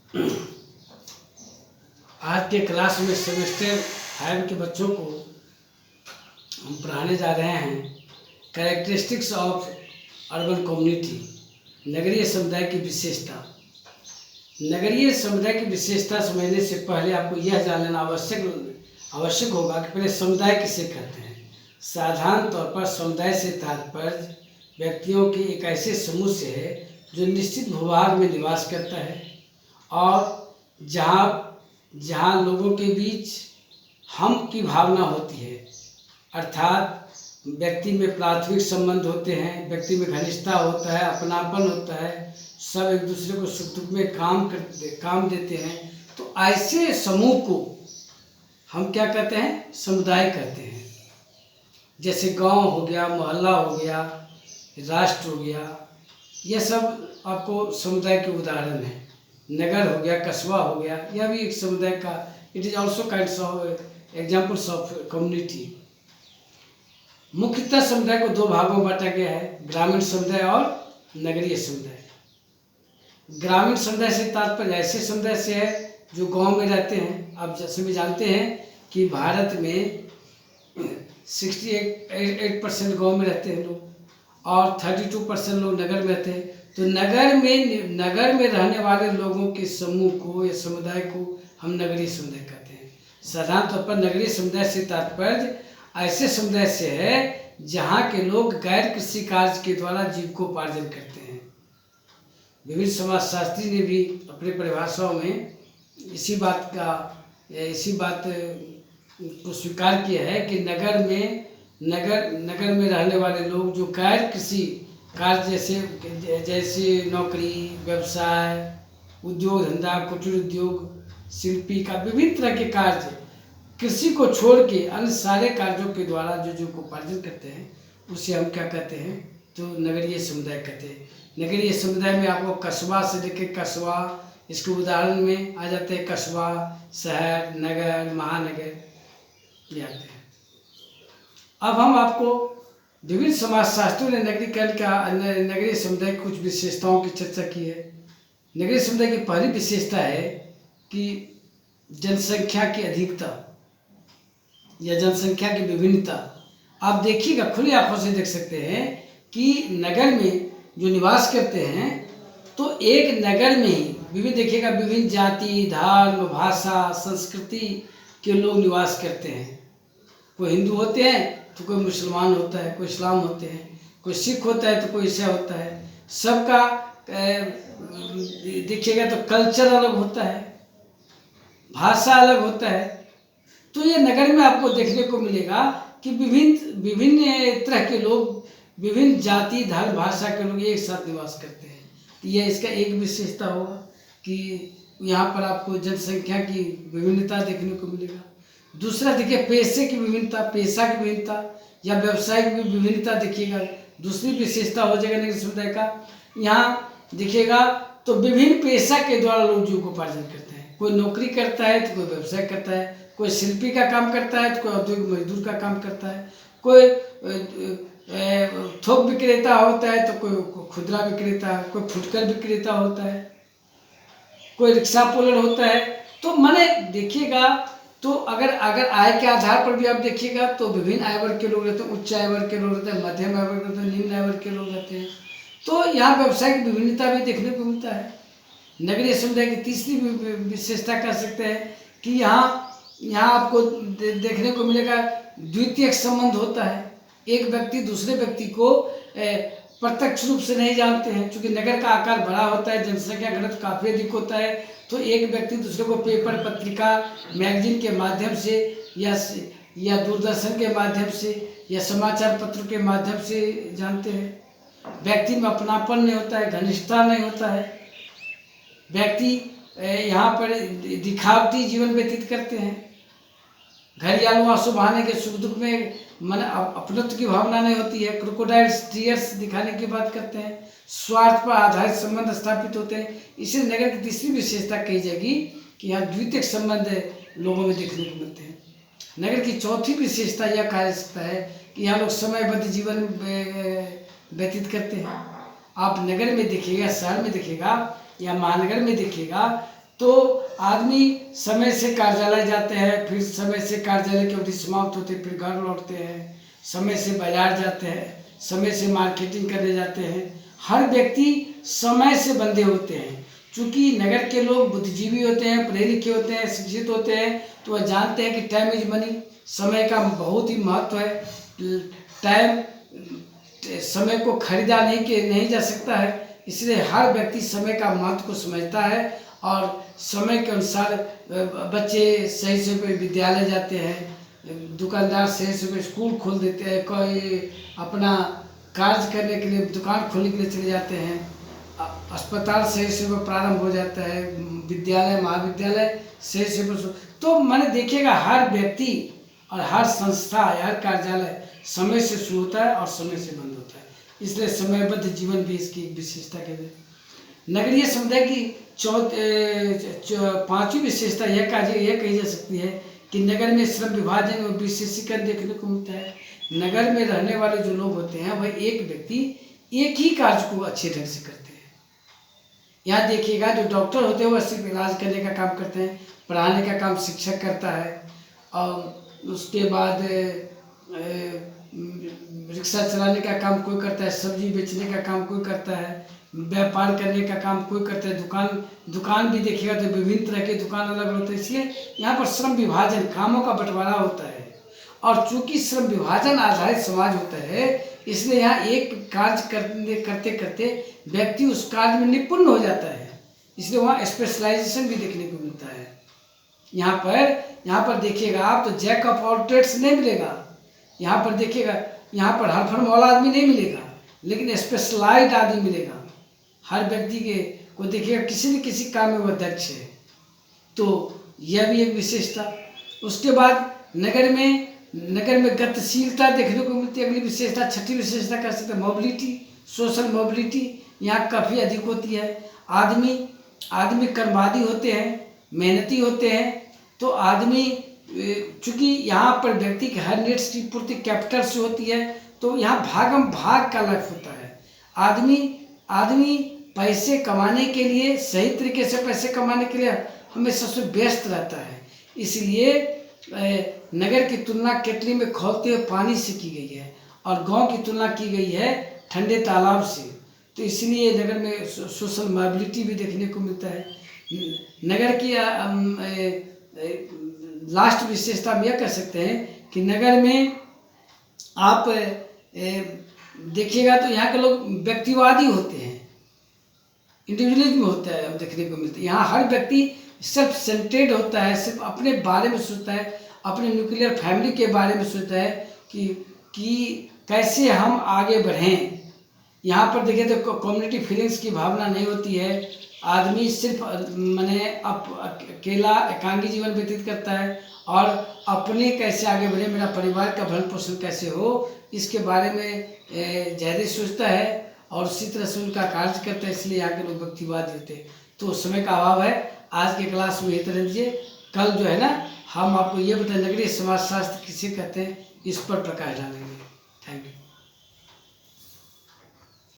आज के क्लास में सेमेस्टर 5 के बच्चों को हम पढ़ाने जा रहे हैं कैरेक्टरिस्टिक्स ऑफ अर्बन कम्युनिटी, नगरीय समुदाय की विशेषता। नगरीय समुदाय की विशेषता समझने से पहले आपको यह जान लेना आवश्यक होगा कि पहले समुदाय किसे कहते हैं। साधारण तौर पर समुदाय से तात्पर्य व्यक्तियों के एक ऐसे समूह से है जो निश्चित भूभाग में निवास करता है और जहाँ लोगों के बीच हम की भावना होती है, अर्थात व्यक्ति में प्राथमिक संबंध होते हैं, व्यक्ति में घनिष्ठता होता है, अपनापन होता है, सब एक दूसरे को सुख दुख में काम देते हैं। तो ऐसे समूह को हम क्या कहते हैं? समुदाय कहते हैं। जैसे गांव हो गया, मोहल्ला हो गया, राष्ट्र हो गया, यह सब आपको समुदाय के उदाहरण हैं। नगर हो गया, कस्बा हो गया, यह भी एक समुदाय का, it is also kinds of examples of community. मुख्यतः समुदाय को दो भागों में बांटा गया है, ग्रामीण समुदाय और नगरीय समुदाय। ग्रामीण समुदाय से तात्पर्य ऐसे समुदाय से है जो गांव में रहते हैं। आप सभी जानते हैं कि भारत में 68% गांव में रहते हैं लोग और 32% लोग नगर में रहते हैं। तो नगर में रहने वाले लोगों के समूह को या समुदाय को हम नगरीय समुदाय कहते हैं। साधारण तौर पर नगरीय समुदाय से तात्पर्य ऐसे समुदाय से है जहाँ के लोग गैर कृषि कार्य के द्वारा जीविकोपार्जन करते हैं। विभिन्न समाजशास्त्री ने भी अपने परिभाषाओं में इसी बात को स्वीकार किया है कि नगर में रहने वाले लोग जो गैर कृषि कार्य जैसे नौकरी, व्यवसाय, उद्योग धंधा, कुटीर उद्योग, शिल्पी का विभिन्न तरह के कार्य, कृषि को छोड़ के अन्य सारे कार्यों के द्वारा जो उपार्जन करते हैं, उसे हम क्या कहते हैं? तो नगरीय समुदाय कहते हैं। नगरीय समुदाय में आपको कस्बा से लेकर कस्बा, इसके उदाहरण में आ जाते हैं कस्बा, शहर, नगर, महानगर, ये आते हैं। अब हम आपको विभिन्न समाजशास्त्रियों ने नगरीय समुदाय की कुछ विशेषताओं की चर्चा की है। नगरीय समुदाय की पहली विशेषता है कि जनसंख्या की अधिकता या जनसंख्या की विभिन्नता। आप देखिएगा, खुली आंखों से देख सकते हैं कि नगर में जो निवास करते हैं तो एक नगर में ही विभिन्न जाति, धर्म, भाषा, संस्कृति के लोग निवास करते हैं। कोई हिंदू होते हैं तो कोई मुसलमान होता है, कोई इस्लाम होते हैं, कोई सिख होता है तो कोई ईसाई होता है। सबका देखिएगा तो कल्चर अलग होता है, भाषा अलग होता है। तो ये नगर में आपको देखने को मिलेगा कि विभिन्न तरह के लोग, विभिन्न जाति, धर्म, भाषा के लोग एक साथ निवास करते हैं। यह इसका एक विशेषता होगा कि यहाँ पर आपको जनसंख्या की विभिन्नता देखने को मिलेगा। दूसरा देखिए पेशा की विभिन्नता या व्यवसाय की विभिन्नता देखिएगा, दूसरी विशेषता हो जाएगा नगरीय समुदाय का। यहाँ देखिएगा तो विभिन्न पेशा के द्वारा लोग जीविकोपार्जन करते हैं। कोई नौकरी करता है तो कोई व्यवसाय करता है, कोई शिल्पी का काम करता है तो कोई औद्योगिक मजदूर का काम करता है, कोई थोक विक्रेता होता है तो कोई खुदरा विक्रेता, कोई फुटकर विक्रेता होता है, कोई रिक्शा पुलर होता है। तो माने देखिएगा तो अगर आय के आधार पर भी आप देखिएगा तो विभिन्न आय वर्ग के लोग रहते हैं, उच्च आय वर्ग के लोग रहते हैं, मध्यम आय वर्ग रहते हैं, निम्न आय वर्ग के लोग रहते हैं। तो यहाँ व्यवसाय की विभिन्नता भी देखने को मिलता है। नगरीय समुदाय की तीसरी विशेषता कह सकते हैं कि यहाँ आपको देखने को मिलेगा द्वितीयक संबंध होता है। एक व्यक्ति दूसरे व्यक्ति को प्रत्यक्ष रूप से नहीं जानते हैं, क्योंकि नगर का आकार बड़ा होता है, जनसंख्या घनत्व काफ़ी अधिक होता है। तो एक व्यक्ति दूसरे को पेपर, पत्रिका, मैगजीन के माध्यम से या दूरदर्शन के माध्यम से या समाचार पत्र के माध्यम से जानते हैं। व्यक्ति में अपनापन नहीं होता है, घनिष्ठता नहीं होता है। व्यक्ति यहाँ पर दिखावटी जीवन व्यतीत करते हैं। घरियालू आंसू बहाने के सुख दुख में मन अपनत्व की भावना नहीं होती है। क्रोकोडाइल्स टीयर्स दिखाने की बात करते हैं। स्वार्थ पर आधारित संबंध स्थापित होते हैं। इसे नगर की तीसरी विशेषता कही जाएगी कि यहाँ द्वितीयक संबंध लोगों में देखने को मिलते हैं। नगर की चौथी विशेषता यह कहा जा सकता है कि यहाँ लोग समयबद्ध जीवन व्यतीत करते हैं। आप नगर में देखिएगा, शहर में देखिएगा या महानगर में देखिएगा तो आदमी समय से कार्यालय जाते हैं, फिर समय से कार्यालय की अवधि समाप्त होते फिर घर लौटते हैं, समय से बाजार जाते हैं, समय से मार्केटिंग करने जाते हैं। हर व्यक्ति समय से बंधे होते हैं। चूँकि नगर के लोग बुद्धिजीवी होते हैं, पढ़े लिखे होते हैं, शिक्षित होते हैं, तो वह जानते हैं कि टाइम इज मनी, समय का बहुत ही महत्व है। टाइम समय को खरीदा नहीं जा सकता है, इसलिए हर व्यक्ति समय का महत्व को समझता है और समय के अनुसार बच्चे सही समय विद्यालय जाते हैं, दुकानदार सही समय स्कूल खोल देते हैं, कोई अपना कार्य करने के लिए दुकान खोलने के लिए चले जाते हैं, अस्पताल सही समय प्रारंभ हो जाता है, विद्यालय महाविद्यालय सही समय। तो मैंने देखिएगा हर व्यक्ति और हर संस्था हर कार्यालय समय से शुरू होता है और समय से बंद होता है, इसलिए समयबद्ध जीवन भी इसकी विशेषता कहते हैं। नगरीय समुदाय की पांचवी विशेषता यह कही जा सकती है कि नगर में श्रम विभाजन और विशेषीकरण देखने को मिलता है। नगर में रहने वाले जो लोग होते हैं वह एक व्यक्ति एक ही कार्य को अच्छे ढंग से करते हैं। यहाँ देखिएगा जो डॉक्टर होते हैं वह सिर्फ इलाज करने का काम करते हैं, पढ़ाने का काम शिक्षक करता है, और उसके बाद रिक्शा चलाने का काम कोई करता है, सब्जी बेचने का काम कोई करता है, व्यापार करने का काम कोई करता है, दुकान भी देखिएगा तो विभिन्न तरह के दुकान अलग होते हैं। इसलिए यहाँ पर श्रम विभाजन कामों का बंटवारा होता है, और चूंकि श्रम विभाजन आधारित समाज होता है इसलिए यहाँ एक कार्य करते करते व्यक्ति उस कार्य में निपुण हो जाता है, इसलिए वहाँ स्पेशलाइजेशन भी देखने को मिलता है। यहाँ पर देखिएगा आप तो जैक ऑफ ऑल ट्रेड्स नहीं मिलेगा, यहाँ पर देखिएगा यहाँ पर हर फर्म वाला आदमी नहीं मिलेगा, लेकिन स्पेशलाइज्ड आदमी मिलेगा। हर व्यक्ति के को देखिएगा किसी न किसी काम में वह दक्ष है, तो यह भी एक विशेषता। उसके बाद नगर में गतिशीलता देखने को मिलती है। अगली विशेषता छठी विशेषता कह सकते हैं मोबिलिटी, सोशल मोबिलिटी यहाँ काफ़ी अधिक होती है। आदमी कर्मवादी होते हैं, मेहनती होते हैं, तो आदमी चूँकि यहाँ पर व्यक्ति के हर नीड्स की पूर्ति कैपिटल से होती है, तो यहाँ भागम भाग का लाइफ होता है। आदमी पैसे कमाने के लिए सही तरीके से पैसे कमाने के लिए हमेशा से व्यस्त रहता है, इसलिए नगर की तुलना केतली में खौलते हुए पानी से की गई है और गांव की तुलना की गई है ठंडे तालाब से, तो इसलिए नगर में सोशल मोबिलिटी भी देखने को मिलता है। नगर की लास्ट विशेषता हम यह कह सकते हैं कि नगर में आप देखिएगा तो यहाँ के लोग व्यक्तिवादी होते हैं, इंडिविजुअलिज्म होता है देखने को मिलता है। यहाँ हर व्यक्ति सेल्फ सेंटर्ड होता है, सिर्फ अपने बारे में सोचता है, अपने न्यूक्लियर फैमिली के बारे में सोचता है कि कैसे हम आगे बढ़ें। यहाँ पर देखिए तो कम्युनिटी फीलिंग्स की भावना नहीं होती है, आदमी सिर्फ अकेला एकांगी जीवन व्यतीत करता है और अपने कैसे आगे बढ़े, मेरा परिवार का भरण पोषण कैसे हो, इसके बारे में ज़्यादा सोचता है और उसी तरह से उनका कार्य करता है, इसलिए यहाँ के लोग व्यक्तिवादी होते हैं। तो समय का अभाव है, आज के क्लास में यही तरह दीजिए। कल जो है ना हम आपको ये बताएं नगरीय समाजशास्त्र किसे कहते हैं, इस पर प्रकाश डालेंगे। Thank you.